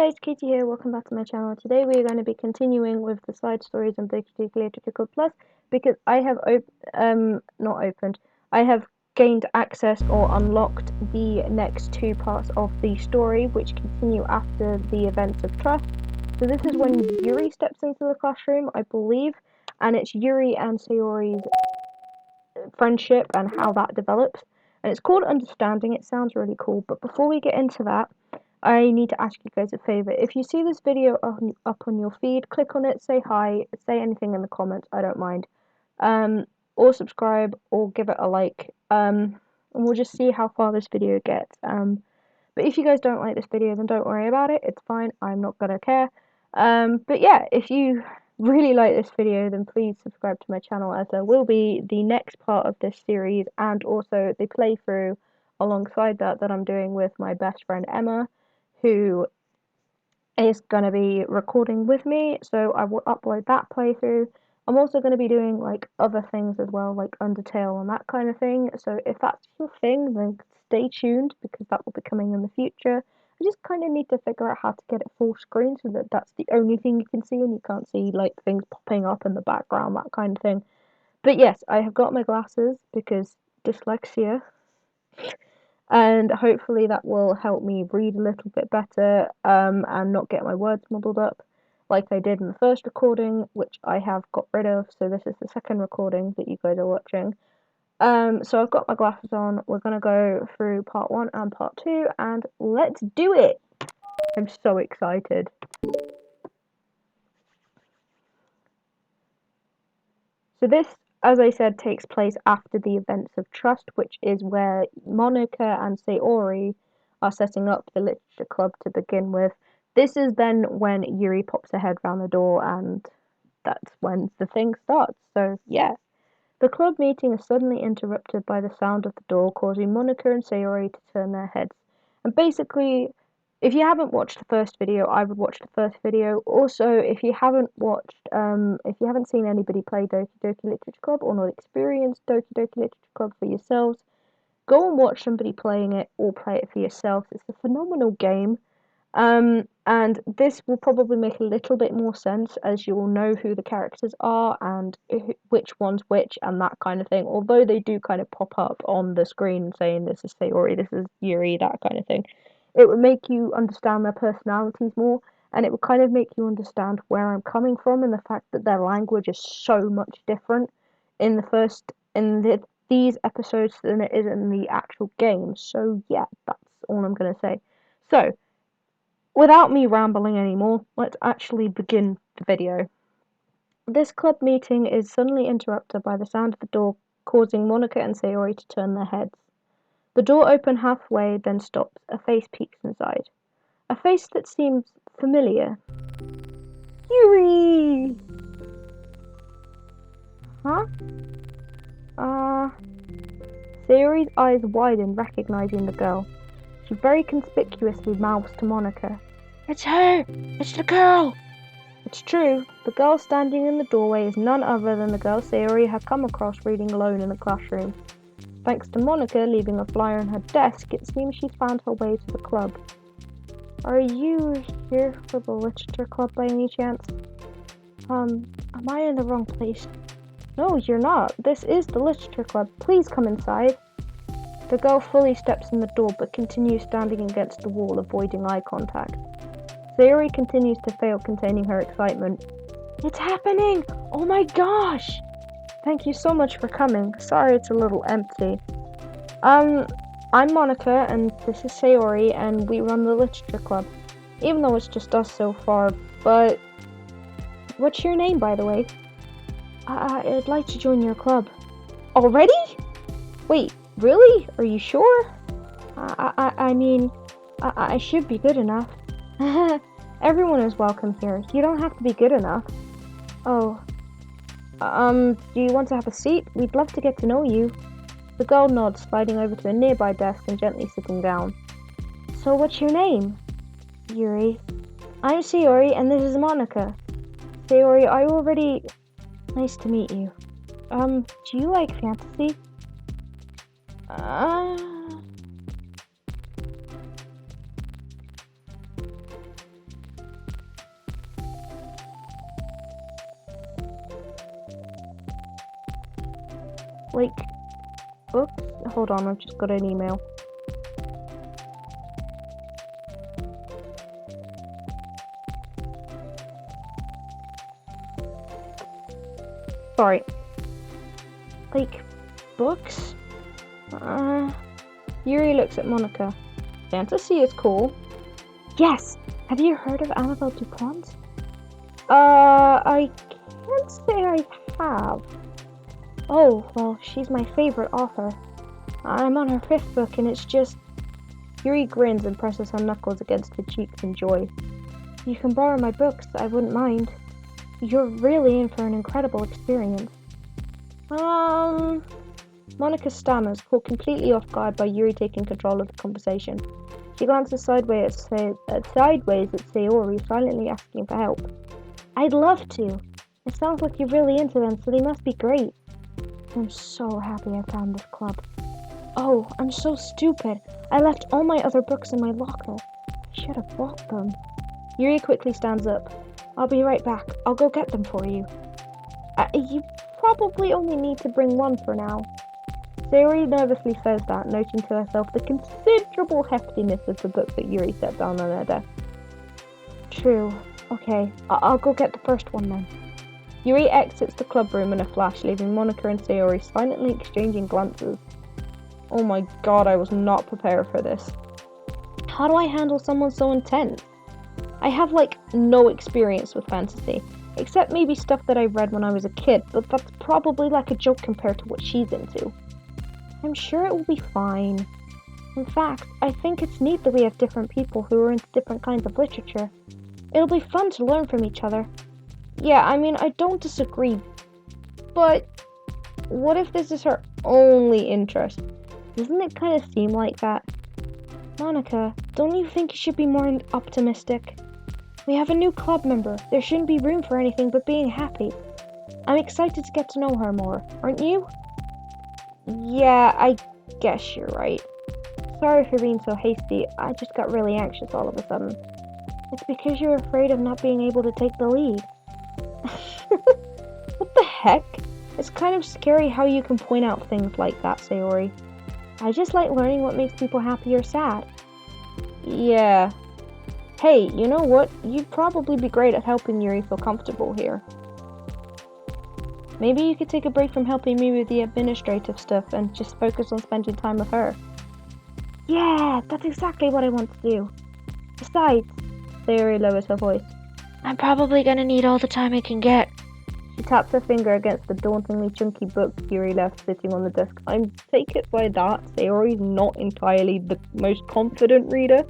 guys, Katie here, welcome back to my channel. Today we are going to be continuing with the side stories in DDLC Literature Plus because I have I have gained access or unlocked the next two parts of the story which continue after the events of Trust. So this is when Yuri steps into the classroom, I believe, and it's Yuri and Sayori's friendship and how that develops. And it's called Understanding. It sounds really cool, but before we get into that, I need to ask you guys a favor. If you see this video up on your feed, click on it, say hi, say anything in the comments, I don't mind. Or subscribe, or give it a like. And we'll just see how far this video gets. But if you guys don't like this video, then don't worry about it. It's fine. I'm not gonna care. But yeah, if you really like this video, then please subscribe to my channel, as there will be the next part of this series and also the playthrough alongside that I'm doing with my best friend Emma, who is going to be recording with me, so I will upload that playthrough. I'm also going to be doing like other things as well, like Undertale and that kind of thing, so if that's your thing, then stay tuned because that will be coming in the future. I just kind of need to figure out how to get it full screen so that that's the only thing you can see and you can't see like things popping up in the background, that kind of thing. But yes, I have got my glasses because dyslexia, and hopefully that will help me read a little bit better and not get my words muddled up like I did in the first recording, which I have got rid of, so this is the second recording that you guys are watching. So I've got my glasses on, we're going to go through part 1 and part 2, and let's do it! I'm so excited. So this, as I said, takes place after the events of Trust, which is where Monica and Sayori are setting up the literature club to begin with. This is then when Yuri pops her head round the door, and that's when the thing starts. So yeah. The club meeting is suddenly interrupted by the sound of the door, causing Monica and Sayori to turn their heads. And basically, if you haven't watched the first video, I would watch the first video. Also, if you haven't seen anybody play Doki Doki Literature Club or not experienced Doki Doki Literature Club for yourselves, go and watch somebody playing it or play it for yourselves. It's a phenomenal game. And this will probably make a little bit more sense as you will know who the characters are and which one's which and that kind of thing. Although they do kind of pop up on the screen saying this is Sayori, this is Yuri, that kind of thing. It would make you understand their personalities more, and it would kind of make you understand where I'm coming from and the fact that their language is so much different in these episodes than it is in the actual game. So yeah, that's all I'm gonna say. So, without me rambling anymore, let's actually begin the video. This club meeting is suddenly interrupted by the sound of the door, causing Monica and Sayori to turn their heads. The door opens halfway, then stops. A face peeks inside. A face that seems familiar. Yuri! Huh? Sayori's eyes widen, recognizing the girl. She very conspicuously mouths to Monica. It's her! It's the girl! It's true. The girl standing in the doorway is none other than the girl Sayori had come across reading alone in the classroom. Thanks to Monica leaving a flyer on her desk, it seems she's found her way to the club. Are you here for the literature club by any chance? Am I in the wrong place? No, you're not. This is the literature club. Please come inside. The girl fully steps in the door but continues standing against the wall, avoiding eye contact. Sayori continues to fail containing her excitement. It's happening! Oh my gosh! Thank you so much for coming. Sorry it's a little empty. I'm Monica and this is Sayori and we run the literature club. Even though it's just us so far, but... What's your name, by the way? I'd like to join your club. Already? Wait, really? Are you sure? I mean, I should be good enough. Everyone is welcome here. You don't have to be good enough. Oh. Do you want to have a seat? We'd love to get to know you. The girl nods, sliding over to a nearby desk and gently sitting down. So what's your name? Yuri. I'm Sayori and this is Monica. Sayori, I already... Nice to meet you. Do you like fantasy? Like, books? Hold on, I've just got an email. Sorry. Like, books? Yuri looks at Monica. Fantasy is cool. Yes! Have you heard of Annabelle Dupont? I can't say I have. Oh, well, she's my favorite author. I'm on her 5th book and it's just... Yuri grins and presses her knuckles against her cheeks in joy. You can borrow my books, I wouldn't mind. You're really in for an incredible experience. Monica stammers, caught completely off guard by Yuri taking control of the conversation. She glances sideways at Sayori, silently asking for help. I'd love to. It sounds like you're really into them, so they must be great. I'm so happy I found this club. Oh, I'm so stupid. I left all my other books in my locker. I should have bought them. Yuri quickly stands up. I'll be right back. I'll go get them for you. You probably only need to bring one for now. Sayori nervously says that, noting to herself the considerable heftiness of the book that Yuri set down on her desk. True. Okay, I'll go get the first one then. Yuri exits the club room in a flash, leaving Monica and Sayori silently exchanging glances. Oh my god, I was not prepared for this. How do I handle someone so intense? I have, no experience with fantasy, except maybe stuff that I read when I was a kid, but that's probably like a joke compared to what she's into. I'm sure it will be fine. In fact, I think it's neat that we have different people who are into different kinds of literature. It'll be fun to learn from each other. Yeah, I mean, I don't disagree, but what if this is her only interest? Doesn't it kind of seem like that? Monica, don't you think you should be more optimistic? We have a new club member. There shouldn't be room for anything but being happy. I'm excited to get to know her more, aren't you? Yeah, I guess you're right. Sorry for being so hasty. I just got really anxious all of a sudden. It's because you're afraid of not being able to take the lead. What the heck? It's kind of scary how you can point out things like that, Sayori. I just like learning what makes people happy or sad. Yeah. Hey, you know what? You'd probably be great at helping Yuri feel comfortable here. Maybe you could take a break from helping me with the administrative stuff and just focus on spending time with her. Yeah, that's exactly what I want to do. Besides, Sayori lowers her voice, I'm probably gonna need all the time I can get. She taps her finger against the dauntingly chunky book Yuri left sitting on the desk. I take it by that Sayori's not entirely the most confident reader.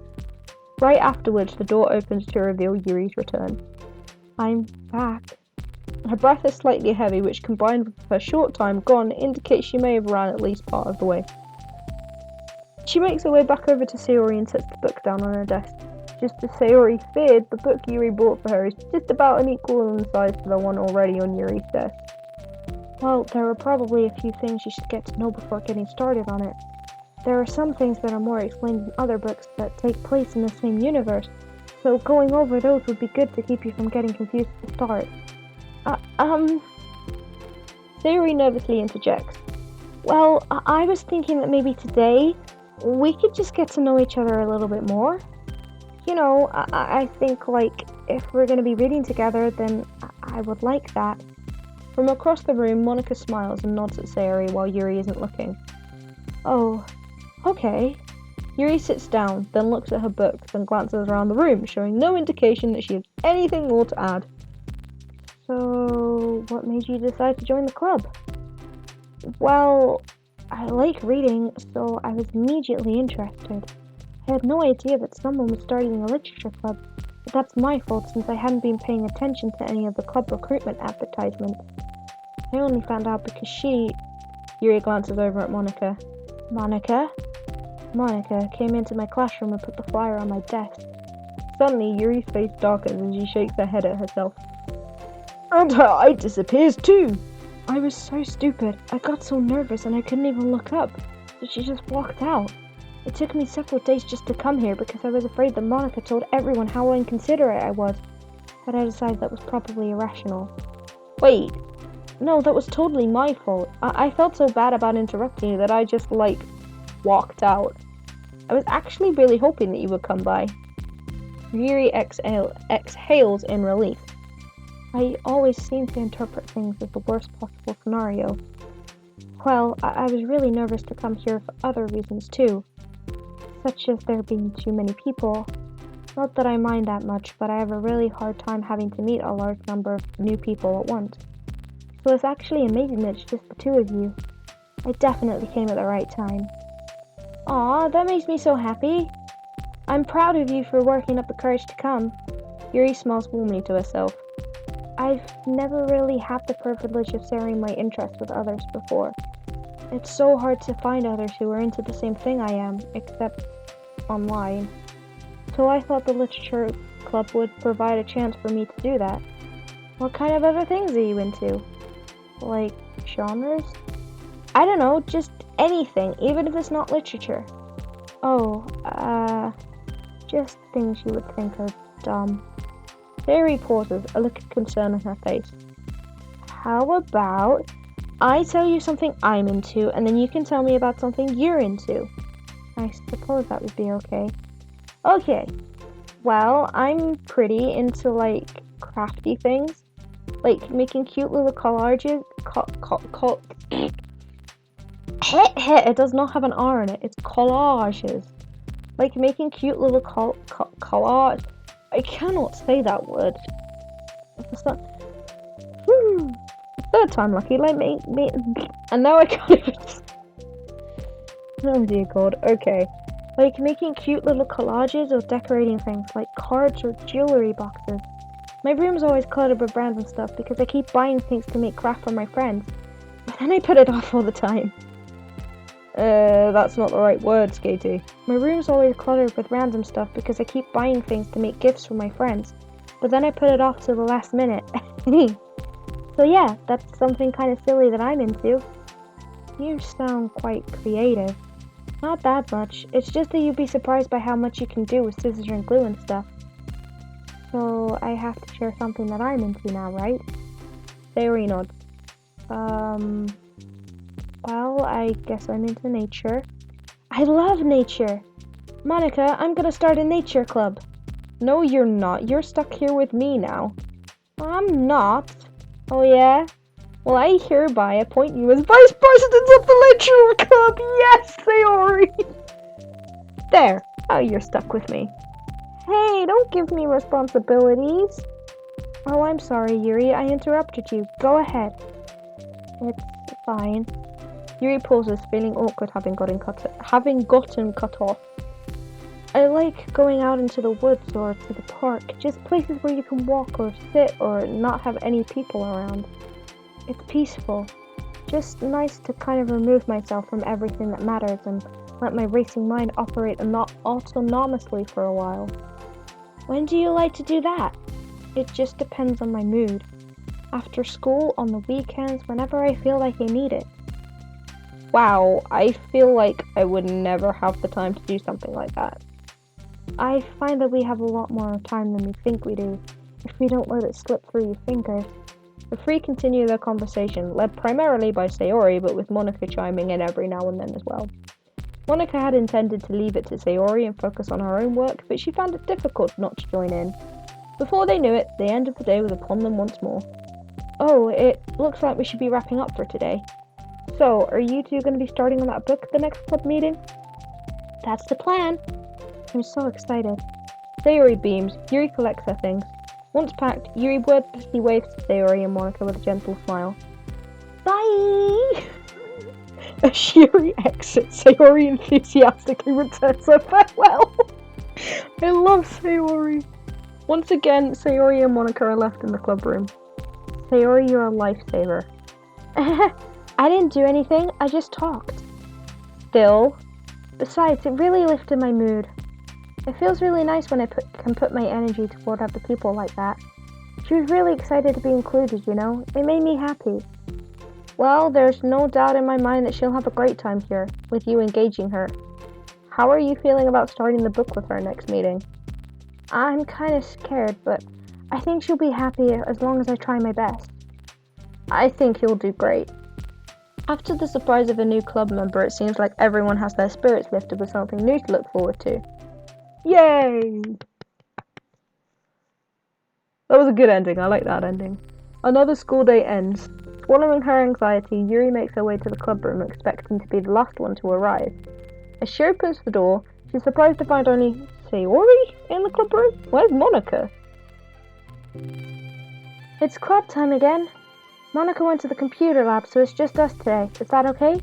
Right afterwards, the door opens to reveal Yuri's return. I'm back. Her breath is slightly heavy, which combined with her short time gone indicates she may have ran at least part of the way. She makes her way back over to Sayori and sets the book down on her desk. Just as Sayori feared, the book Yuri bought for her is just about an equal in size to the one already on Yuri's desk. Well, there are probably a few things you should get to know before getting started on it. There are some things that are more explained in other books that take place in the same universe, so going over those would be good to keep you from getting confused at the start. Sayori nervously interjects. Well, I was thinking that maybe today we could just get to know each other a little bit more. You know, I think, if we're going to be reading together, then I would like that. From across the room, Monica smiles and nods at Sayori while Yuri isn't looking. Oh, okay. Yuri sits down, then looks at her books and glances around the room, showing no indication that she has anything more to add. So, what made you decide to join the club? Well, I like reading, so I was immediately interested. I had no idea that someone was starting a literature club, but that's my fault since I hadn't been paying attention to any of the club recruitment advertisements. I only found out because Yuri glances over at Monica. Monica came into my classroom and put the flyer on my desk. Suddenly, Yuri's face darkens and she shakes her head at herself. And her eye disappears too! I was so stupid. I got so nervous and I couldn't even look up, so she just walked out. It took me several days just to come here because I was afraid that Monica told everyone how inconsiderate I was, but I decided that was probably irrational. Wait, No, that was totally my fault. I felt so bad about interrupting you that I just, like, walked out. I was actually really hoping that you would come by. Yuri exhales in relief. I always seem to interpret things as the worst possible scenario. Well, I was really nervous to come here for other reasons too, such as there being too many people. Not that I mind that much, but I have a really hard time having to meet a large number of new people at once. So it's actually amazing that it's just the two of you. I definitely came at the right time. Aw, that makes me so happy. I'm proud of you for working up the courage to come. Yuri smiles warmly to herself. I've never really had the privilege of sharing my interests with others before. It's so hard to find others who are into the same thing I am, except online. So I thought the literature club would provide a chance for me to do that. What kind of other things are you into? Like, genres? I don't know, just anything, even if it's not literature. Oh, just things you would think are dumb. Sayori pauses, a look of concern on her face. How about I tell you something I'm into, and then you can tell me about something you're into? I suppose that would be okay. Okay. Well, I'm pretty into, like, crafty things. Like, making cute little collages. It does not have an R in it. It's collages. Like, making cute little collage. I cannot say that word. It's not. Third time lucky. Like, me. And now I can't even. Oh dear God. Okay. Like making cute little collages or decorating things like cards or jewelry boxes. My room's always cluttered with brands and stuff because I keep buying things to make craft for my friends. But then I put it off all the time. That's not the right word, Skaty. My room's always cluttered with random stuff because I keep buying things to make gifts for my friends. But then I put it off to the last minute. So yeah, that's something kind of silly that I'm into. You sound quite creative. Not that much. It's just that you'd be surprised by how much you can do with scissors and glue and stuff. So I have to share something that I'm into now, right? Sayori nods. Well, I guess I'm into nature. I love nature! Monica, I'm gonna start a nature club. No, you're not. You're stuck here with me now. I'm not. Oh yeah? Well, I hereby appoint you as Vice President of the Lecturer Club! Yes, Sayori! There. Oh, you're stuck with me. Hey, don't give me responsibilities. Oh, I'm sorry, Yuri. I interrupted you. Go ahead. It's fine. Yuri pauses, feeling awkward having gotten cut off. I like going out into the woods or to the park, just places where you can walk or sit or not have any people around. It's peaceful. Just nice to kind of remove myself from everything that matters and let my racing mind operate autonomously for a while. When do you like to do that? It just depends on my mood. After school, on the weekends, whenever I feel like I need it. Wow, I feel like I would never have the time to do something like that. I find that we have a lot more time than we think we do, if we don't let it slip through your fingers. The three continue their conversation, led primarily by Sayori, but with Monica chiming in every now and then as well. Monica had intended to leave it to Sayori and focus on her own work, but she found it difficult not to join in. Before they knew it, the end of the day was upon them once more. Oh, it looks like we should be wrapping up for today. So, are you two going to be starting on that book at the next club meeting? That's the plan. I'm so excited. Sayori beams. Yuri collects her things. Once packed, Yuri wordlessly waves to Sayori and Monica with a gentle smile. Bye! As Yuri exits, Sayori enthusiastically returns her farewell. I love Sayori. Once again, Sayori and Monica are left in the club room. Sayori, you're a lifesaver. I didn't do anything, I just talked. Still. Besides, it really lifted my mood. It feels really nice when I can put my energy toward other people like that. She was really excited to be included, you know? It made me happy. Well, there's no doubt in my mind that she'll have a great time here, with you engaging her. How are you feeling about starting the book with her next meeting? I'm kinda scared, but I think she'll be happy as long as I try my best. I think you'll do great. After the surprise of a new club member, it seems like everyone has their spirits lifted with something new to look forward to. Yay! That was a good ending. I like that ending. Another school day ends. Swallowing her anxiety, Yuri makes her way to the club room, expecting to be the last one to arrive. As she opens the door, she's surprised to find only Sayori in the club room. Where's Monica? It's club time again. Monica went to the computer lab, so it's just us today. Is that okay?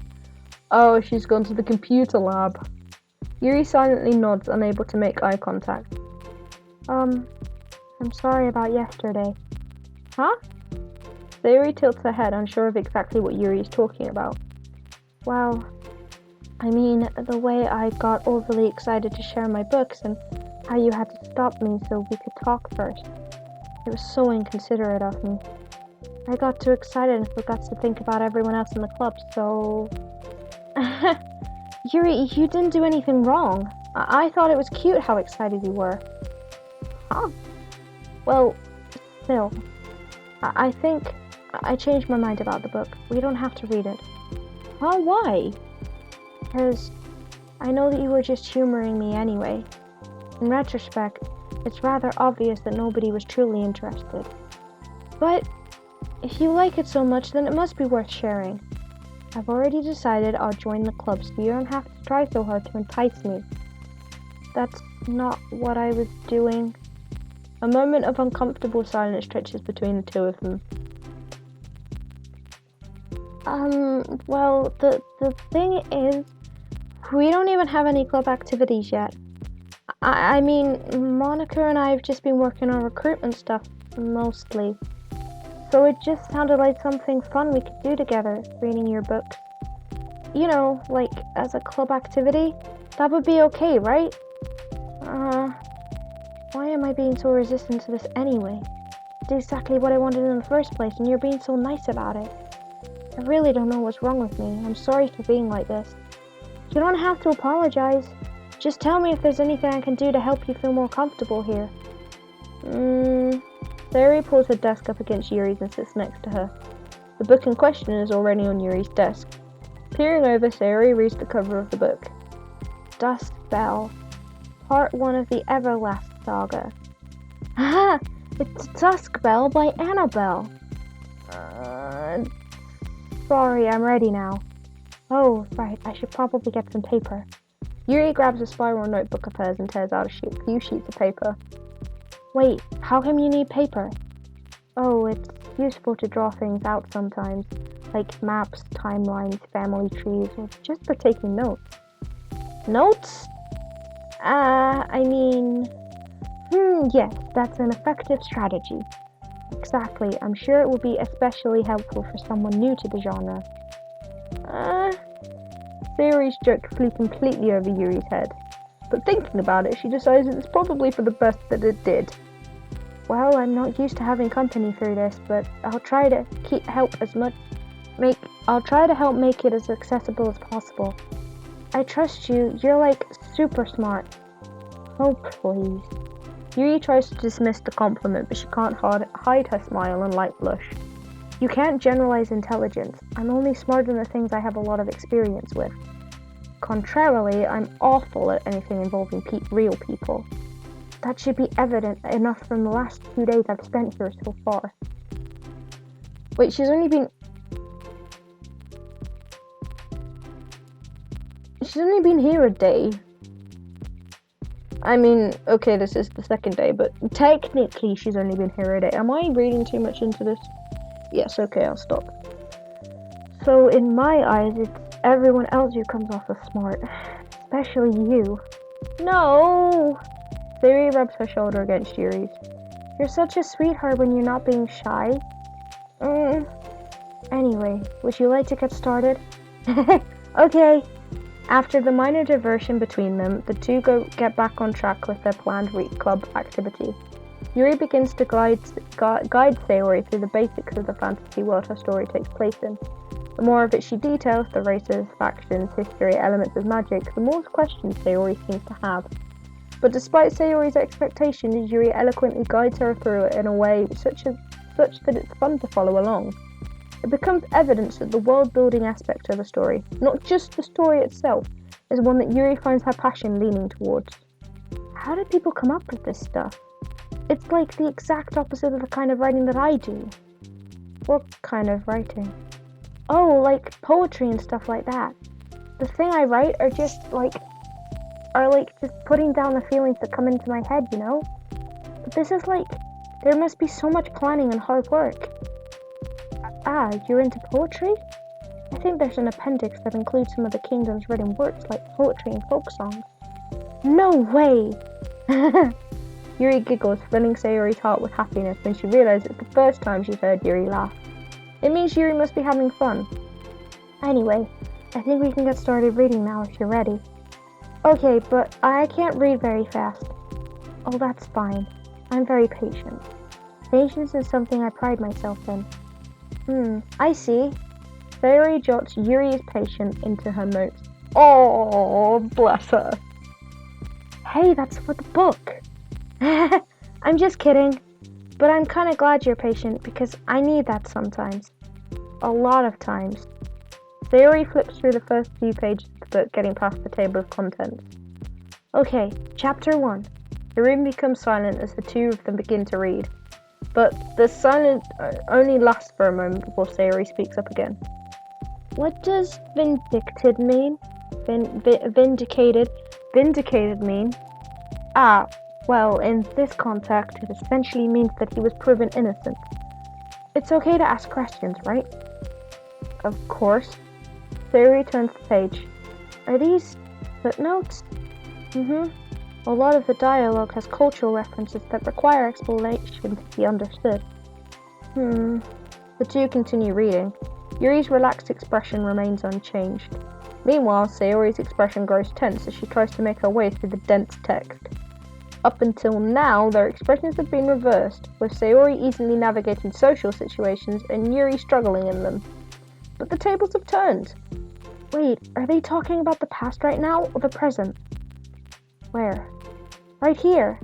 Oh, she's gone to the computer lab. Yuri silently nods, unable to make eye contact. I'm sorry about yesterday. Huh? Sayori tilts her head, unsure of exactly what Yuri is talking about. Well, I mean, the way I got overly excited to share my books and how you had to stop me so we could talk first. It was so inconsiderate of me. I got too excited and forgot to think about everyone else in the club, so... Yuri, you didn't do anything wrong. I thought it was cute how excited you were. Huh? Well, still. I think I changed my mind about the book. We don't have to read it. Huh? Why? Because I know that you were just humoring me anyway. In retrospect, it's rather obvious that nobody was truly interested. But if you like it so much, then it must be worth sharing. I've already decided I'll join the club, so you don't have to try so hard to entice me. That's not what I was doing. A moment of uncomfortable silence stretches between the two of them. Well, the thing is, we don't even have any club activities yet. I mean, Monica and I have just been working on recruitment stuff, mostly. So it just sounded like something fun we could do together, reading your books. You know, like, as a club activity? That would be okay, right? Why am I being so resistant to this anyway? It's exactly what I wanted in the first place, and you're being so nice about it. I really don't know what's wrong with me. I'm sorry for being like this. You don't have to apologize. Just tell me if there's anything I can do to help you feel more comfortable here. Sayori pulls her desk up against Yuri's and sits next to her. The book in question is already on Yuri's desk. Peering over, Sayori reads the cover of the book. Dusk Bell. Part 1 of the Everlast Saga. Haha! It's Dusk Bell by Annabelle. Sorry, I'm ready now. Oh, right, I should probably get some paper. Yuri grabs a spiral notebook of hers and tears out a few sheets of paper. Wait, how come you need paper? Oh, it's useful to draw things out sometimes, like maps, timelines, family trees, or just for taking notes. Notes? Yes, that's an effective strategy. Exactly, I'm sure it will be especially helpful for someone new to the genre. Sayori's joke flew completely over Yuri's head, but thinking about it, she decides it's probably for the best that it did. Well, I'm not used to having company through this, but I'll try to help make it as accessible as possible. I trust you. You're like super smart. Oh, please. Yuri tries to dismiss the compliment, but she can't hide her smile and light blush. You can't generalize intelligence. I'm only smart in the things I have a lot of experience with. Contrarily, I'm awful at anything involving real people. That should be evident enough from the last 2 days I've spent here so far. Wait, she's only been here a day. I mean, okay, this is the second day, but technically she's only been here a day. Am I reading too much into this? Yes, okay, I'll stop. So in my eyes, it's everyone else who comes off as smart. Especially you. No! Sayori rubs her shoulder against Yuri's. You're such a sweetheart when you're not being shy. Anyway, would you like to get started? Okay. After the minor diversion between them, the two get back on track with their planned club activity. Yuri begins to guide Sayori through the basics of the fantasy world her story takes place in. The more of it she details, the races, factions, history, elements of magic, the more questions Sayori seems to have. But despite Sayori's expectations, Yuri eloquently guides her through it in a way such that it's fun to follow along. it becomes evidence that the world-building aspect of the story, not just the story itself, is one that Yuri finds her passion leaning towards. How did people come up with this stuff? It's like the exact opposite of the kind of writing that I do. What kind of writing? Oh, like poetry and stuff like that. The thing I write are just putting down the feelings that come into my head, you know? But this is like, there must be so much planning and hard work. Ah, you're into poetry? I think there's an appendix that includes some of the kingdom's written works like poetry and folk songs. No way! Yuri giggles, filling Sayori's heart with happiness when she realizes it's the first time she's heard Yuri laugh. It means Yuri must be having fun. Anyway, I think we can get started reading now if you're ready. Okay, but I can't read very fast. Oh, that's fine. I'm very patient. Patience is something I pride myself in. I see. Sayori jots Yuri is patient into her notes. Oh, bless her. Hey, that's for the book. I'm just kidding. But I'm kinda glad you're patient because I need that sometimes. A lot of times. Sayori flips through the first few pages of the book, getting past the table of contents. Okay, chapter 1. The room becomes silent as the two of them begin to read. But the silence only lasts for a moment before Sayori speaks up again. What does vindicted mean? Vindicated mean? Ah, well, in this context, it essentially means that he was proven innocent. It's okay to ask questions, right? Of course. Sayori turns the page. Are these footnotes? A lot of the dialogue has cultural references that require explanation to be understood. The two continue reading. Yuri's relaxed expression remains unchanged. Meanwhile, Sayori's expression grows tense as she tries to make her way through the dense text. Up until now, their expressions have been reversed, with Sayori easily navigating social situations and Yuri struggling in them. But the tables have turned. Wait, are they talking about the past right now, or the present? Where? Right here.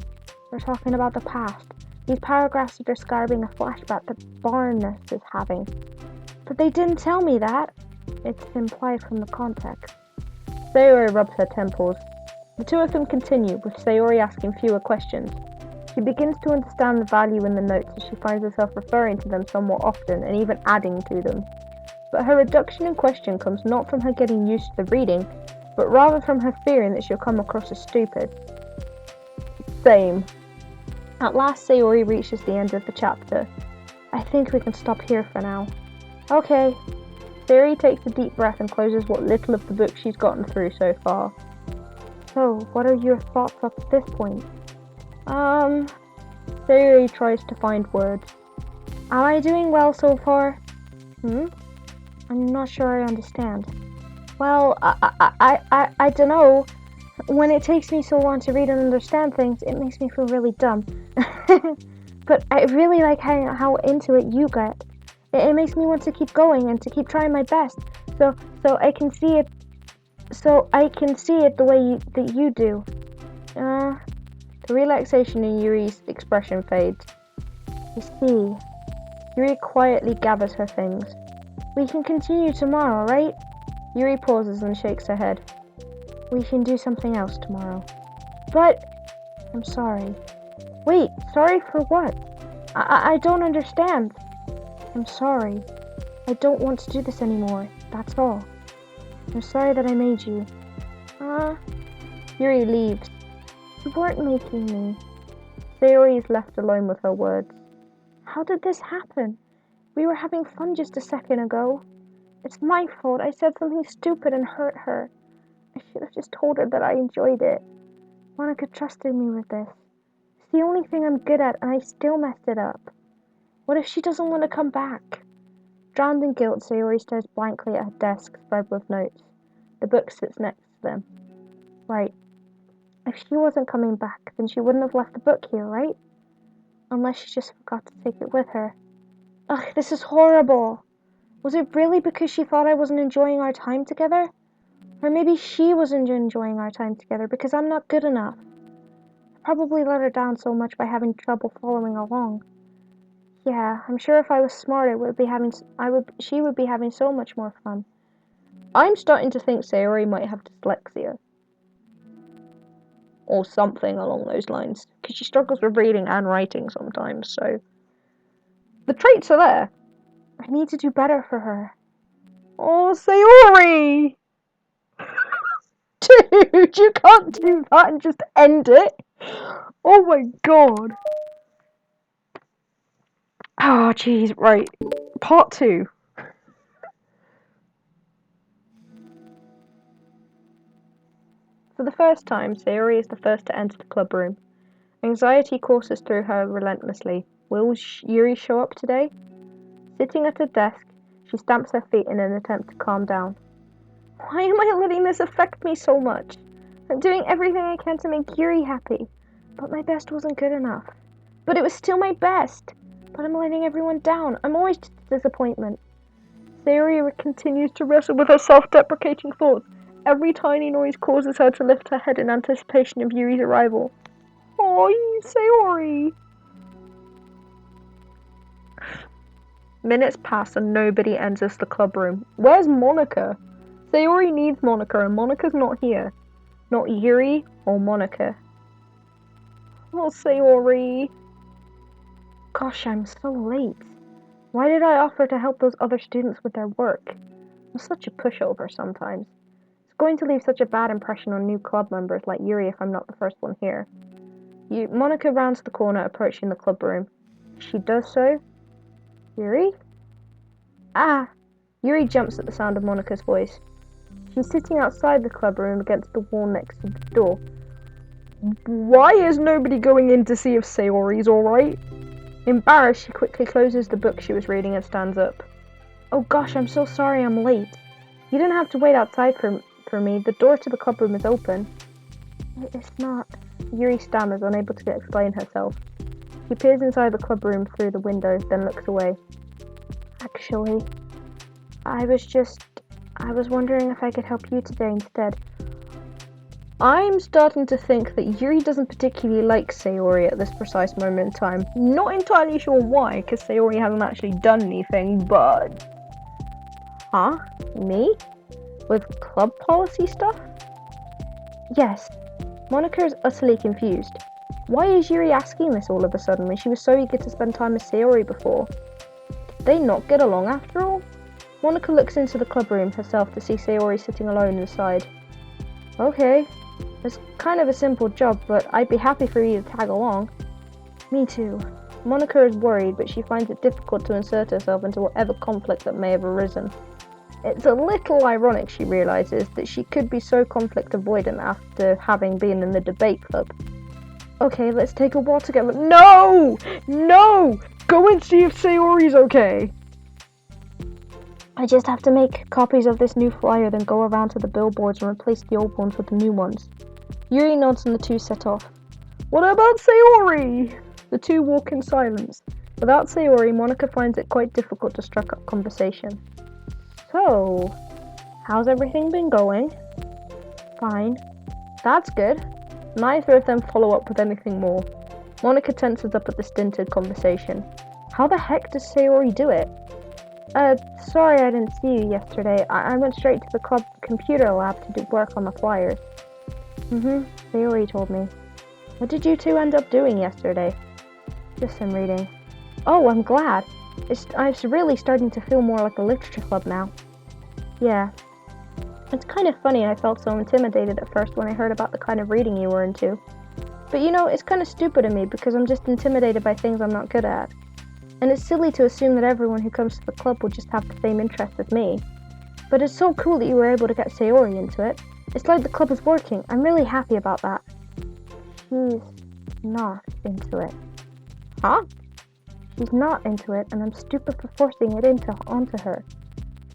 They're talking about the past. These paragraphs are describing a flashback that Barnes is having. But they didn't tell me that. It's implied from the context. Sayori rubs her temples. The two of them continue, with Sayori asking fewer questions. She begins to understand the value in the notes as she finds herself referring to them somewhat often and even adding to them. But her reduction in question comes not from her getting used to the reading, but rather from her fearing that she'll come across as stupid. Same. At last, Sayori reaches the end of the chapter. I think we can stop here for now. Okay. Sayori takes a deep breath and closes what little of the book she's gotten through so far. So, what are your thoughts up to this point? Sayori tries to find words. Am I doing well so far? I'm not sure I understand. Well, I don't know. When it takes me so long to read and understand things, it makes me feel really dumb. But I really like how into it you get. It makes me want to keep going and to keep trying my best. So I can see it. So I can see it the way that you do. The relaxation in Yuri's expression fades. You see. Yuri quietly gathers her things. We can continue tomorrow, right? Yuri pauses and shakes her head. We can do something else tomorrow. But I'm sorry. Wait, sorry for what? I don't understand. I'm sorry. I don't want to do this anymore. That's all. I'm sorry that I made you. Yuri leaves. You weren't making me. Sayori is left alone with her words. How did this happen? We were having fun just a second ago. It's my fault. I said something stupid and hurt her. I should have just told her that I enjoyed it. Monica trusted me with this. It's the only thing I'm good at, and I still messed it up. What if she doesn't want to come back? Drowned in guilt, Sayori stares blankly at her desk spread with notes. The book sits next to them. Right. If she wasn't coming back, then she wouldn't have left the book here, right? Unless she just forgot to take it with her. Ugh, this is horrible. Was it really because she thought I wasn't enjoying our time together? Or maybe she wasn't enjoying our time together because I'm not good enough. I probably let her down so much by having trouble following along. Yeah, I'm sure if I was smarter, she would be having so much more fun. I'm starting to think Sayori might have dyslexia. Or something along those lines. Because she struggles with reading and writing sometimes, so... The traits are there. I need to do better for her. Oh, Sayori! Dude, you can't do that and just end it. Oh my god. Oh, jeez, right. Part 2. For the first time, Sayori is the first to enter the club room. Anxiety courses through her relentlessly. Will Yuri show up today? Sitting at her desk, she stamps her feet in an attempt to calm down. Why am I letting this affect me so much? I'm doing everything I can to make Yuri happy, but my best wasn't good enough. But it was still my best. But I'm letting everyone down. I'm always just a disappointment. Sayori continues to wrestle with her self-deprecating thoughts. Every tiny noise causes her to lift her head in anticipation of Yuri's arrival. Oh, Sayori! Minutes pass and nobody enters the club room. Where's Monica? Sayori needs Monica and Monica's not here. Not Yuri or Monica. Oh, Sayori. Gosh, I'm so late. Why did I offer to help those other students with their work? I'm such a pushover sometimes. It's going to leave such a bad impression on new club members like Yuri if I'm not the first one here. Monica rounds the corner, approaching the club room. She does so. Yuri? Ah! Yuri jumps at the sound of Monica's voice. She's sitting outside the club room against the wall next to the door. Why is nobody going in to see if Sayori's alright? Embarrassed, she quickly closes the book she was reading and stands up. Oh gosh, I'm so sorry I'm late. You didn't have to wait outside for me. The door to the club room is open. It's not. Yuri stammers, unable to explain herself. She peers inside the club room through the window, then looks away. Actually, I was wondering if I could help you today instead. I'm starting to think that Yuri doesn't particularly like Sayori at this precise moment in time. Not entirely sure why, because Sayori hasn't actually done anything, but... Huh? Me? With club policy stuff? Yes. Monica is utterly confused. Why is Yuri asking this all of a sudden when she was so eager to spend time with Sayori before? Did they not get along after all? Monica looks into the club room herself to see Sayori sitting alone inside. Okay. It's kind of a simple job, but I'd be happy for you to tag along. Me too. Monica is worried, but she finds it difficult to insert herself into whatever conflict that may have arisen. It's a little ironic, she realizes, that she could be so conflict avoidant after having been in the debate club. Okay, let's take a walk together. No! No! Go and see if Sayori's okay! I just have to make copies of this new flyer, then go around to the billboards and replace the old ones with the new ones. Yuri nods and the two set off. What about Sayori? The two walk in silence. Without Sayori, Monica finds it quite difficult to strike up conversation. So, how's everything been going? Fine. That's good. Neither of them follow up with anything more. Monica tenses up at the stinted conversation. How the heck does Sayori do it? Sorry I didn't see you yesterday. I went straight to the club computer lab to do work on the flyers. Sayori told me. What did you two end up doing yesterday? Just some reading. Oh, I'm glad. It's really starting to feel more like a literature club now. Yeah. It's kind of funny I felt so intimidated at first when I heard about the kind of reading you were into. But you know, it's kind of stupid of me because I'm just intimidated by things I'm not good at. And it's silly to assume that everyone who comes to the club will just have the same interest as me. But it's so cool that you were able to get Sayori into it. It's like the club is working. I'm really happy about that. She's not into it. Huh? She's not into it, and I'm stupid for forcing it onto her.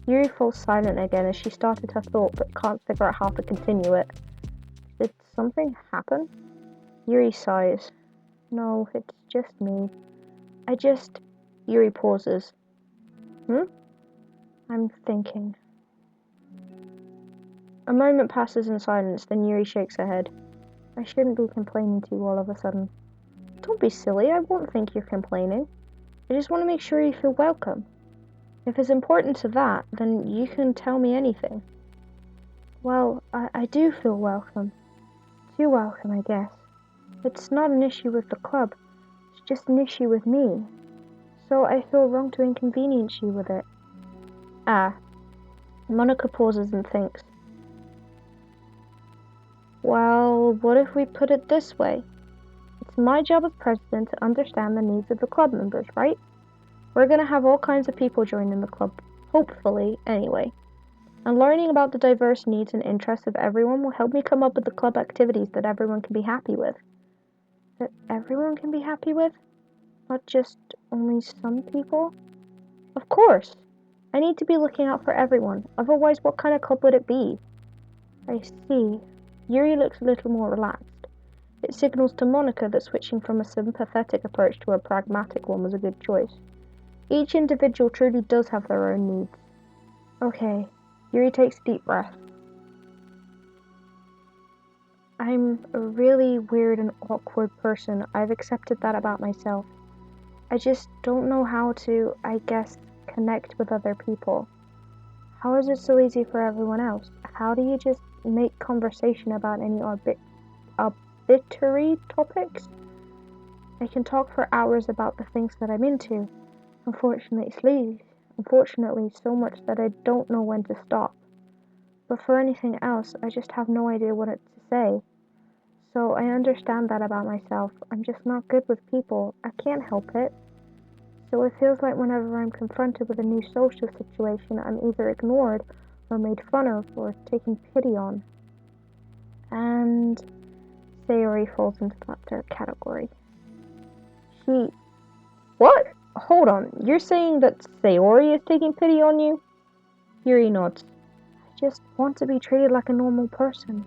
Yuri falls silent again as she started her thought but can't figure out how to continue it. Did something happen? Yuri sighs. No, it's just me. Yuri pauses. I'm thinking. A moment passes in silence, then Yuri shakes her head. I shouldn't be complaining to you all of a sudden. Don't be silly, I won't think you're complaining. I just want to make sure you feel welcome. If it's important to that, then you can tell me anything. Well, I do feel welcome. Too welcome, I guess. It's not an issue with the club. It's just an issue with me. So I feel wrong to inconvenience you with it. Ah. Monica pauses and thinks. Well, what if we put it this way? It's my job as president to understand the needs of the club members, right? We're gonna have all kinds of people joining the club. Hopefully, anyway. And learning about the diverse needs and interests of everyone will help me come up with the club activities that everyone can be happy with. That everyone can be happy with? Not just only some people? Of course! I need to be looking out for everyone, otherwise what kind of club would it be? I see. Yuri looks a little more relaxed. It signals to Monica that switching from a sympathetic approach to a pragmatic one was a good choice. Each individual truly does have their own needs. Okay, Yuri takes a deep breath. I'm a really weird and awkward person. I've accepted that about myself. I just don't know how to, I guess, connect with other people. How is it so easy for everyone else? How do you just make conversation about any arbitrary topics? I can talk for hours about the things that I'm into. Unfortunately, so much that I don't know when to stop. But for anything else, I just have no idea what to say. So I understand that about myself. I'm just not good with people. I can't help it. So it feels like whenever I'm confronted with a new social situation, I'm either ignored or made fun of or taken pity on. And Sayori falls into that third category. What? Hold on, you're saying that Sayori is taking pity on you? Yuri nods. I just want to be treated like a normal person.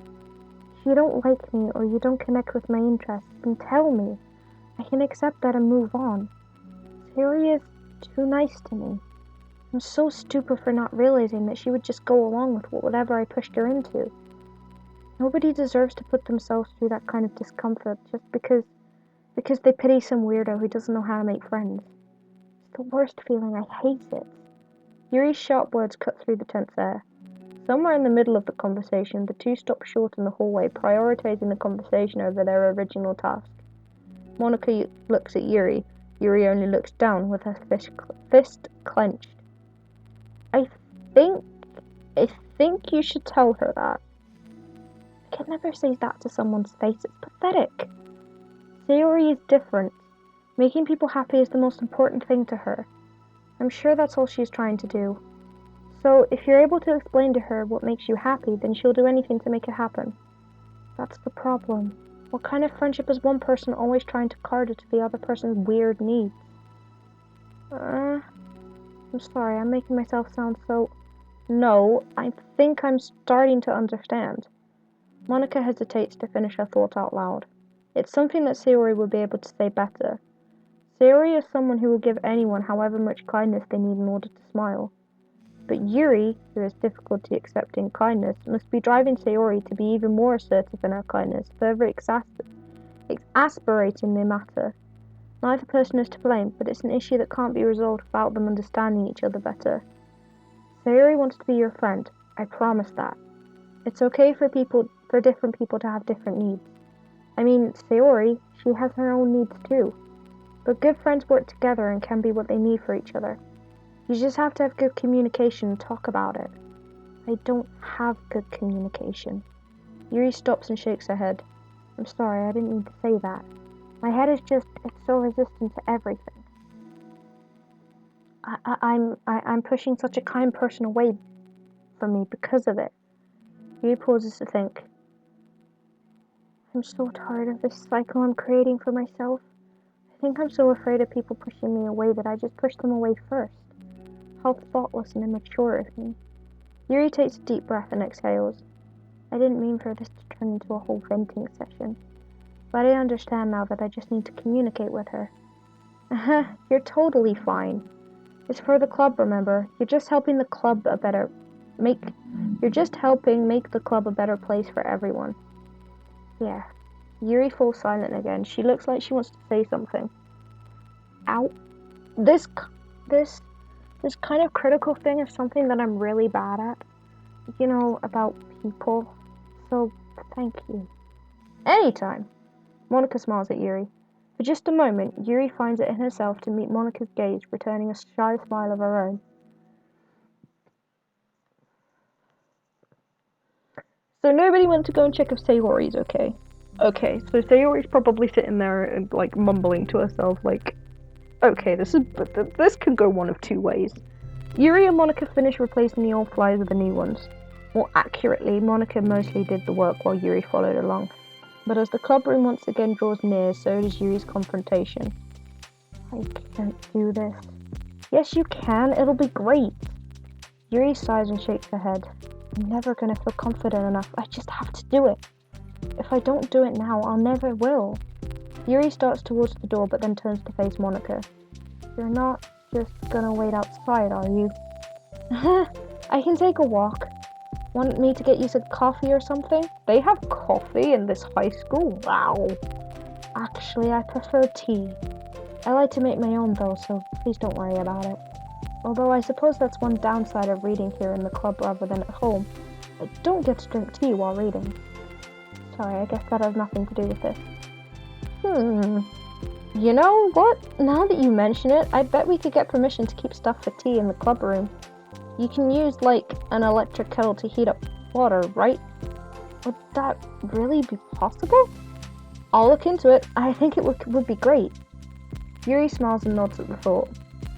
If you don't like me or you don't connect with my interests, then tell me. I can accept that and move on. Sayori is too nice to me. I'm so stupid for not realizing that she would just go along with whatever I pushed her into. Nobody deserves to put themselves through that kind of discomfort just because they pity some weirdo who doesn't know how to make friends. It's the worst feeling. I hate it. Yuri's sharp words cut through the tense air. Somewhere in the middle of the conversation, the two stop short in the hallway, prioritizing the conversation over their original task. Monica looks at Yuri. Yuri only looks down with her fist clenched. I think you should tell her that. I can never say that to someone's face. It's pathetic. Sayori is different. Making people happy is the most important thing to her. I'm sure that's all she's trying to do. So, if you're able to explain to her what makes you happy, then she'll do anything to make it happen. That's the problem. What kind of friendship is one person always trying to cater to the other person's weird needs? I'm sorry, I'm making myself sound so... No, I think I'm starting to understand. Monica hesitates to finish her thought out loud. It's something that Sayori would be able to say better. Sayori is someone who will give anyone however much kindness they need in order to smile. But Yuri, who has difficulty accepting kindness, must be driving Sayori to be even more assertive in her kindness, further exasperating the matter. Neither person is to blame, but it's an issue that can't be resolved without them understanding each other better. Sayori wants to be your friend. I promise that. It's okay for different people to have different needs. I mean, Sayori, she has her own needs too. But good friends work together and can be what they need for each other. You just have to have good communication and talk about it. I don't have good communication. Yuri stops and shakes her head. I'm sorry, I didn't mean to say that. My head is just, it's so resistant to everything. I'm pushing such a kind person away from me because of it. Yuri pauses to think. I'm so tired of this cycle I'm creating for myself. I think I'm so afraid of people pushing me away that I just push them away first. How thoughtless and immature of me. Yuri takes a deep breath and exhales. I didn't mean for this to turn into a whole venting session. But I understand now that I just need to communicate with her. You're totally fine. It's for the club, remember? You're just helping the club You're just helping make the club a better place for everyone. Yeah. Yuri falls silent again. She looks like she wants to say something. Ow. this this this kind of critical thing is something that I'm really bad at. You know, about people. So, thank you. Anytime. Monica smiles at Yuri. For just a moment, Yuri finds it in herself to meet Monica's gaze, returning a shy smile of her own. So nobody went to go and check if Sayori's okay. Okay, so Sayori's probably sitting there and like mumbling to herself, like, okay, this could go one of two ways. Yuri and Monica finish replacing the old flyers with the new ones. More accurately, Monica mostly did the work while Yuri followed along. But as the club room once again draws near, so does Yuri's confrontation. I can't do this. Yes, you can. It'll be great. Yuri sighs and shakes her head. I'm never gonna feel confident enough. I just have to do it. If I don't do it now, I'll never will. Yuri starts towards the door, but then turns to face Monica. You're not just gonna wait outside, are you? I can take a walk. Want me to get you some coffee or something? They have coffee in this high school? Wow. Actually, I prefer tea. I like to make my own though, so please don't worry about it. Although I suppose that's one downside of reading here in the club rather than at home. I don't get to drink tea while reading. Sorry, I guess that has nothing to do with this. You know what? Now that you mention it, I bet we could get permission to keep stuff for tea in the club room. You can use, like, an electric kettle to heat up water, right? Would that really be possible? I'll look into it. I think it would be great. Yuri smiles and nods at the thought.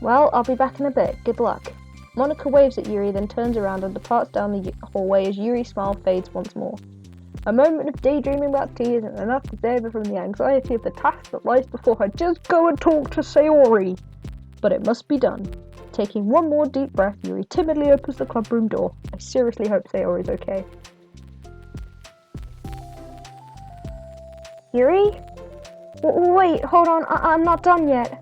Well, I'll be back in a bit. Good luck. Monica waves at Yuri, then turns around and departs down the hallway as Yuri's smile fades once more. A moment of daydreaming about tea isn't enough to save her from the anxiety of the task that lies before her. Just go and talk to Sayori! But it must be done. Taking one more deep breath, Yuri timidly opens the clubroom door. I seriously hope Sayori's okay. Yuri? Wait, hold on, I'm not done yet.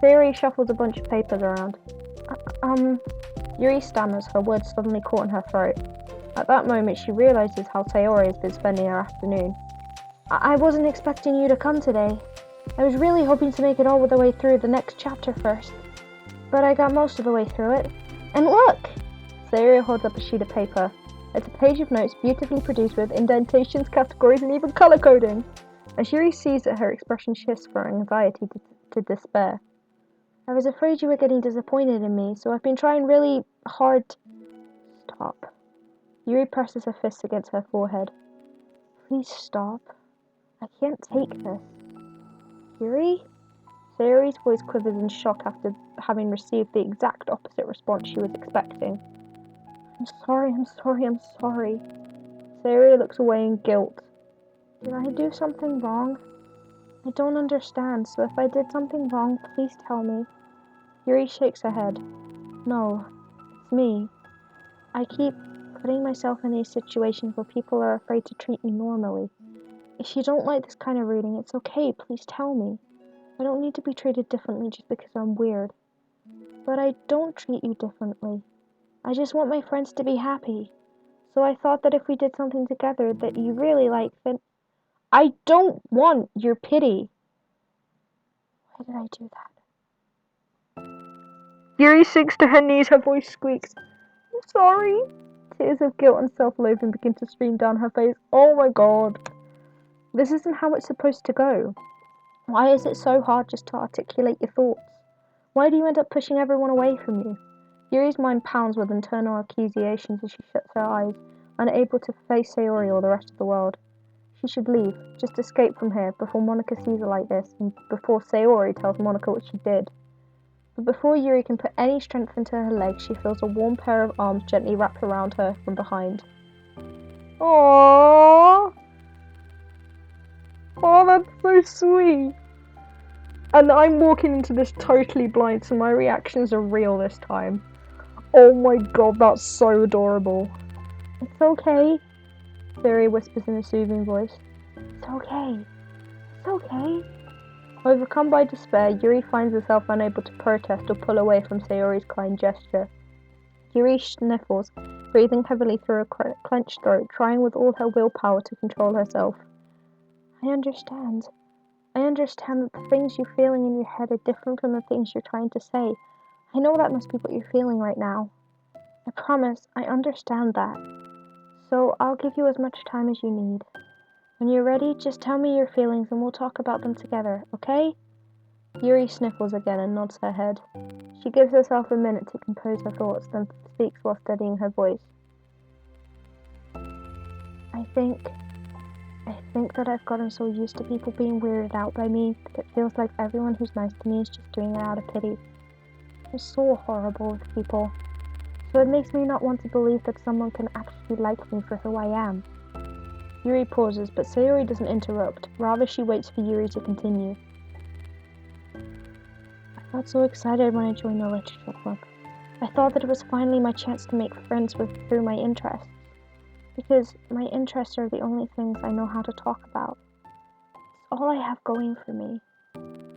Sayori shuffles a bunch of papers around. Yuri stammers, her words suddenly caught in her throat. At that moment, she realizes how Sayori has been spending her afternoon. I wasn't expecting you to come today. I was really hoping to make it all the way through the next chapter first. But I got most of the way through it. And look! Sayori holds up a sheet of paper. It's a page of notes beautifully produced with indentations, categories, and even color coding. As Yuri sees it, her expression shifts from anxiety to despair. I was afraid you were getting disappointed in me, so I've been trying really hard to... Stop. Yuri presses her fists against her forehead. Please stop. I can't take this. Yuri? Sayori's voice quivers in shock after having received the exact opposite response she was expecting. I'm sorry. Sayori looks away in guilt. Did I do something wrong? I don't understand, so if I did something wrong, please tell me. Yuri shakes her head. No, it's me. I keep putting myself in these situations where people are afraid to treat me normally. If you don't like this kind of reading, it's okay, please tell me. I don't need to be treated differently just because I'm weird. But I don't treat you differently. I just want my friends to be happy. So I thought that if we did something together that you really like, then... I don't want your pity. Why did I do that? Yuri sinks to her knees, her voice squeaks. I'm sorry. Tears of guilt and self-loathing begin to stream down her face. Oh my god. This isn't how it's supposed to go. Why is it so hard just to articulate your thoughts? Why do you end up pushing everyone away from you? Yuri's mind pounds with internal accusations as she shuts her eyes, unable to face Sayori or the rest of the world. She should leave, just escape from here, before Monica sees her like this, and before Sayori tells Monica what she did. But before Yuri can put any strength into her legs, she feels a warm pair of arms gently wrapped around her from behind. Aww! Oh, that's so sweet! And I'm walking into this totally blind, so my reactions are real this time. Oh my god, that's so adorable. It's okay, Sayori whispers in a soothing voice. It's okay. It's okay. Overcome by despair, Yuri finds herself unable to protest or pull away from Sayori's kind gesture. Yuri sniffles, breathing heavily through her clenched throat, trying with all her willpower to control herself. I understand. I understand that the things you're feeling in your head are different from the things you're trying to say. I know that must be what you're feeling right now. I promise, I understand that. So I'll give you as much time as you need. When you're ready, just tell me your feelings and we'll talk about them together, okay? Yuri sniffles again and nods her head. She gives herself a minute to compose her thoughts, then speaks while steadying her voice. I think that I've gotten so used to people being weirded out by me that it feels like everyone who's nice to me is just doing it out of pity. I'm so horrible with people. So it makes me not want to believe that someone can actually like me for who I am. Yuri pauses, but Sayori doesn't interrupt. Rather, she waits for Yuri to continue. I felt so excited when I joined the literature club. I thought that it was finally my chance to make friends through my interests. Because my interests are the only things I know how to talk about. It's all I have going for me.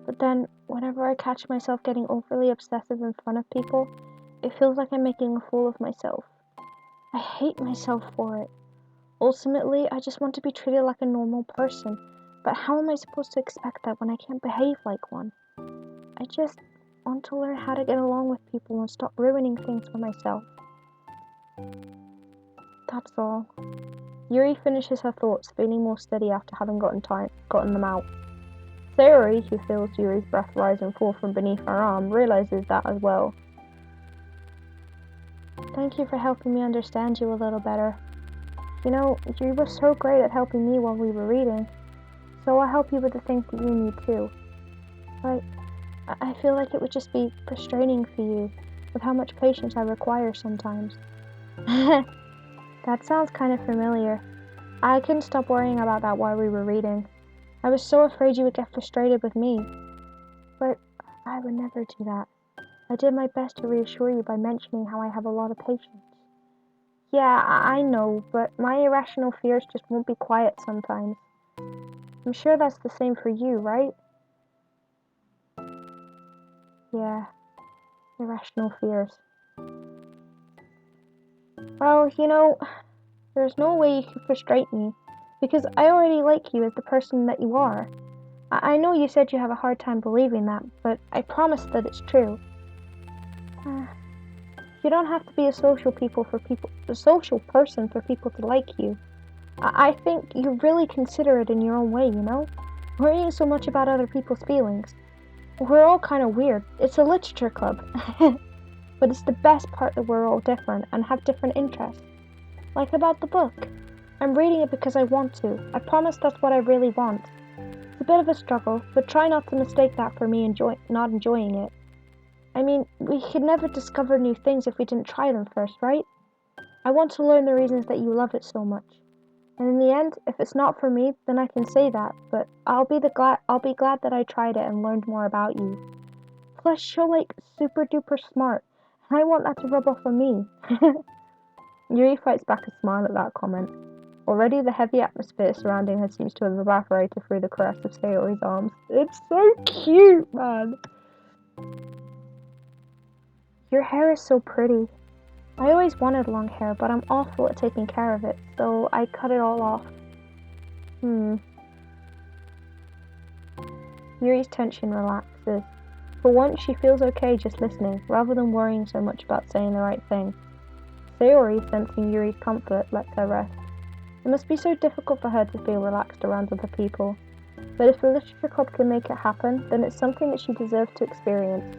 But then, whenever I catch myself getting overly obsessive in front of people, it feels like I'm making a fool of myself. I hate myself for it. Ultimately, I just want to be treated like a normal person, but how am I supposed to expect that when I can't behave like one? I just want to learn how to get along with people and stop ruining things for myself. That's all. Yuri finishes her thoughts, feeling more steady after having gotten them out. Sayori, who feels Yuri's breath rise and fall from beneath her arm, realizes that as well. Thank you for helping me understand you a little better. You know, you were so great at helping me while we were reading, so I'll help you with the things that you need too. But I feel like it would just be frustrating for you with how much patience I require sometimes. That sounds kind of familiar. I couldn't stop worrying about that while we were reading. I was so afraid you would get frustrated with me. But I would never do that. I did my best to reassure you by mentioning how I have a lot of patience. Yeah, I know, but my irrational fears just won't be quiet sometimes. I'm sure that's the same for you, right? Yeah, irrational fears. Well, there's no way you can frustrate me, because I already like you as the person that you are. I know you said you have a hard time believing that, but I promise that it's true. You don't have to be a social person for people to like you. I think you really consider it in your own way, worrying so much about other people's feelings. We're all kind of weird. It's a literature club. But it's the best part that we're all different and have different interests. Like about the book. I'm reading it because I want to. I promise that's what I really want. It's a bit of a struggle, but try not to mistake that for me not enjoying it. I mean, we could never discover new things if we didn't try them first, right? I want to learn the reasons that you love it so much. And in the end, if it's not for me, then I can say that, but I'll be glad that I tried it and learned more about you. Plus, you're like super duper smart, and I want that to rub off on me. Yuri fights back a smile at that comment. Already the heavy atmosphere surrounding her seems to have evaporated through the caress of Sayori's arms. It's so cute, man! Your hair is so pretty. I always wanted long hair, but I'm awful at taking care of it, so I cut it all off. Yuri's tension relaxes. For once, she feels okay just listening, rather than worrying so much about saying the right thing. Sayori, sensing Yuri's comfort, lets her rest. It must be so difficult for her to feel relaxed around other people. But if the literature club can make it happen, then it's something that she deserves to experience.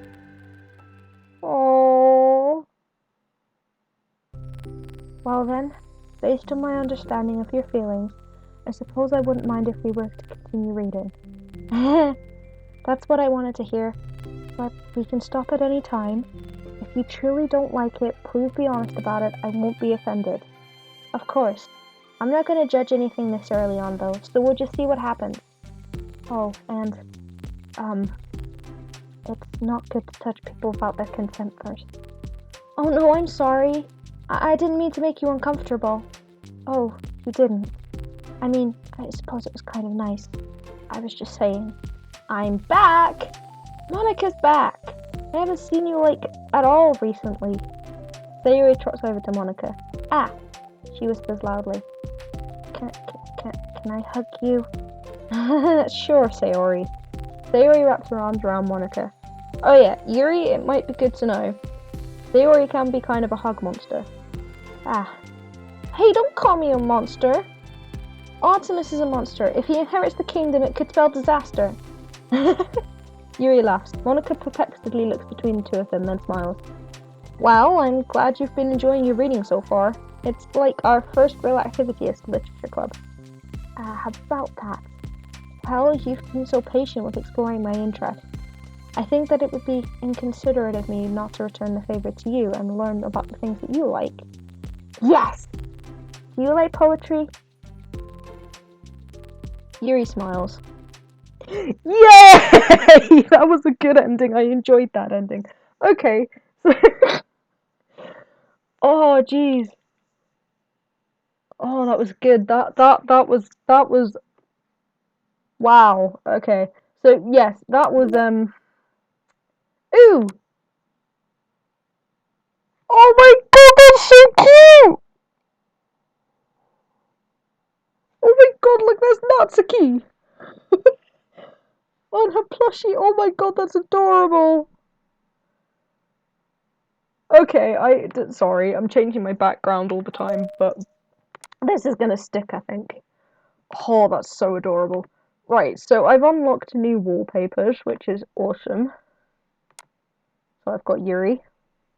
Aww. Well then, based on my understanding of your feelings, I suppose I wouldn't mind if we were to continue reading. That's what I wanted to hear, but we can stop at any time. If you truly don't like it, please be honest about it. I won't be offended. Of course. I'm not going to judge anything this early on though, so we'll just see what happens. Oh, and, it's not good to touch people without their consent first. Oh no, I'm sorry. I didn't mean to make you uncomfortable. Oh, you didn't. I mean, I suppose it was kind of nice. I was just saying. I'm back! Monika's back! I haven't seen you, at all recently. Sayori trots over to Monika. Ah! She whispers loudly. Can I hug you? Sure, Sayori. Sayori wraps her arms around Monica. Oh yeah, Yuri, it might be good to know. Sayori can be kind of a hug monster. Ah. Hey, don't call me a monster! Artemis is a monster. If he inherits the kingdom, it could spell disaster. Yuri laughs. Monica perplexedly looks between the two of them, then smiles. Well, I'm glad you've been enjoying your reading so far. It's like our first real activity as the literature club. About that. Well, you've been so patient with exploring my interest. I think that it would be inconsiderate of me not to return the favor to you and learn about the things that you like. Yes! Do you like poetry? Yuri smiles. Yay! That was a good ending. I enjoyed that ending. Okay. So oh jeez. Oh, that was good. That was wow. Okay. So yes, that was ooh. Oh my god, that's so cute! Oh my god, look, there's Natsuki on her plushie. Oh my god, that's adorable. Okay, sorry, I'm changing my background all the time, but this is gonna stick, I think. Oh, that's so adorable. Right, so I've unlocked new wallpapers, which is awesome. So I've got Yuri.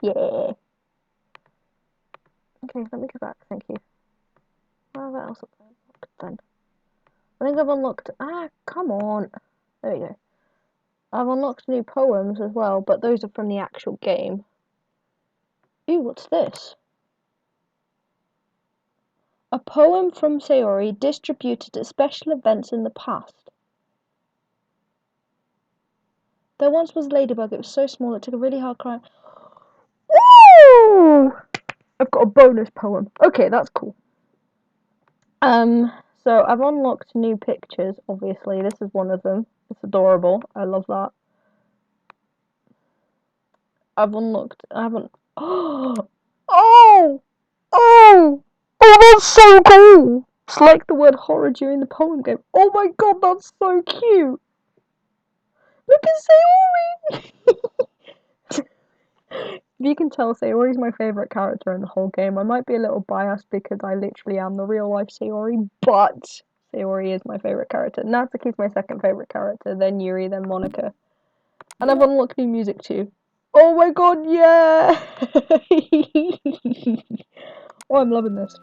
Yeah. Okay, let me go back, thank you. What else have I unlocked then? I think I've unlocked... come on. There we go. I've unlocked new poems as well, but those are from the actual game. Ooh, what's this? A poem from Sayori distributed at special events in the past. There once was a ladybug, it was so small it took a really hard climb. Ooh! I've got a bonus poem. Okay, that's cool. So I've unlocked new pictures, obviously. This is one of them. It's adorable. I love that. I haven't... Oh! Oh! Oh! Oh, that's so cool! It's like the word horror during the poem game. Oh my god, that's so cute! Look at Sayori! You can tell Sayori's my favourite character in the whole game. I might be a little biased because I literally am the real life Sayori, but Sayori is my favourite character. Natsuki's my second favourite character, then Yuri, then Monica. And I've unlocked new music too. Oh my god, yeah! Oh, I'm loving this.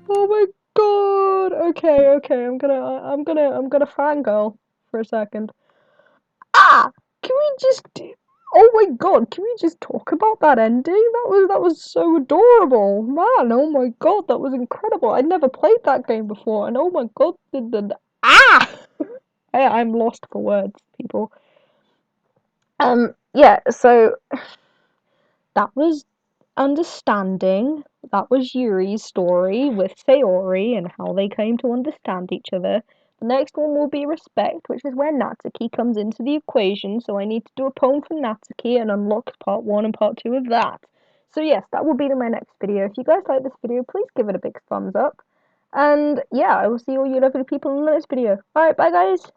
Oh my god! Okay, I'm gonna fangirl for a second. Ah! Can we just oh my god, can we just talk about that ending? That was so adorable. Man, oh my god, that was incredible. I'd never played that game before, and oh my god, ah! I'm lost for words, people. Yeah, so that was understanding. That was Yuri's story with Sayori and how they came to understand each other. The next one will be respect, which is where Natsuki comes into the equation. So I need to do a poem for Natsuki and unlock part 1 and part 2 of that. So yes, that will be in my next video. If you guys like this video, please give it a big thumbs up. And yeah, I will see all you lovely people in the next video. Alright, bye guys!